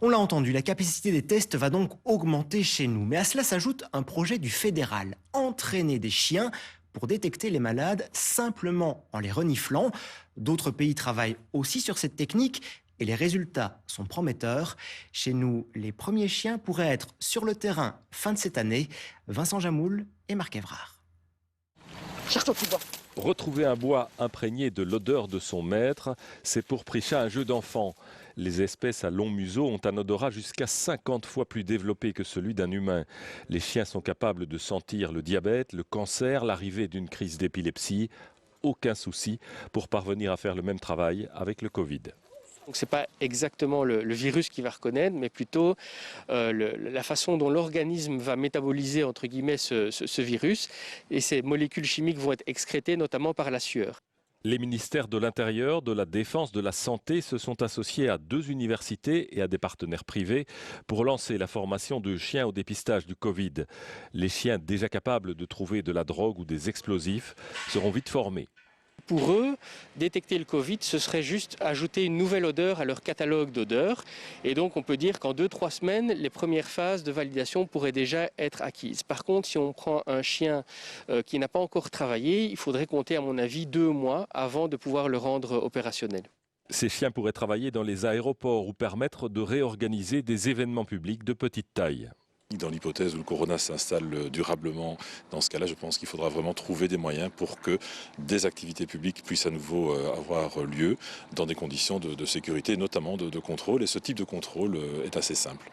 On l'a entendu, la capacité des tests va donc augmenter chez nous. Mais à cela s'ajoute un projet du fédéral, entraîner des chiens pour détecter les malades simplement en les reniflant. D'autres pays travaillent aussi sur cette technique et les résultats sont prometteurs. Chez nous, les premiers chiens pourraient être sur le terrain fin de cette année. Vincent Jamoul et Marc Évrard. Cherche-toi plus bas. Retrouver un bois imprégné de l'odeur de son maître, c'est pour Prisha un jeu d'enfant. Les espèces à long museau ont un odorat jusqu'à 50 fois plus développé que celui d'un humain. Les chiens sont capables de sentir le diabète, le cancer, l'arrivée d'une crise d'épilepsie. Aucun souci pour parvenir à faire le même travail avec le Covid. Donc ce n'est pas exactement le virus qui va reconnaître, mais plutôt la façon dont l'organisme va métaboliser entre guillemets ce virus. Et ces molécules chimiques vont être excrétées notamment par la sueur. Les ministères de l'Intérieur, de la Défense, de la Santé se sont associés à 2 universités et à des partenaires privés pour lancer la formation de chiens au dépistage du Covid. Les chiens déjà capables de trouver de la drogue ou des explosifs seront vite formés. Pour eux, détecter le Covid, ce serait juste ajouter une nouvelle odeur à leur catalogue d'odeurs. Et donc on peut dire qu'en 2-3 semaines, les premières phases de validation pourraient déjà être acquises. Par contre, si on prend un chien qui n'a pas encore travaillé, il faudrait compter à mon avis 2 mois avant de pouvoir le rendre opérationnel. Ces chiens pourraient travailler dans les aéroports ou permettre de réorganiser des événements publics de petite taille. Dans l'hypothèse où le corona s'installe durablement, dans ce cas-là, je pense qu'il faudra vraiment trouver des moyens pour que des activités publiques puissent à nouveau avoir lieu dans des conditions de sécurité, notamment de contrôle. Et ce type de contrôle est assez simple.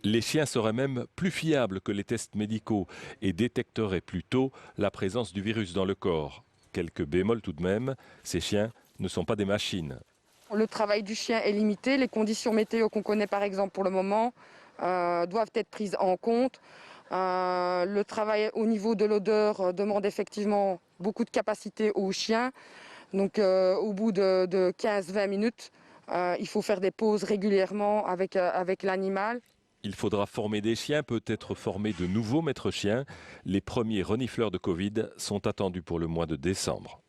Les chiens seraient même plus fiables que les tests médicaux et détecteraient plus tôt la présence du virus dans le corps. Quelques bémols tout de même, ces chiens ne sont pas des machines. Le travail du chien est limité. Les conditions météo qu'on connaît par exemple pour le moment doivent être prises en compte. Le travail au niveau de l'odeur demande effectivement beaucoup de capacité aux chiens. Donc au bout de 15-20 minutes, il faut faire des pauses régulièrement avec l'animal. Il faudra former des chiens, peut-être former de nouveaux maîtres chiens. Les premiers renifleurs de Covid sont attendus pour le mois de décembre.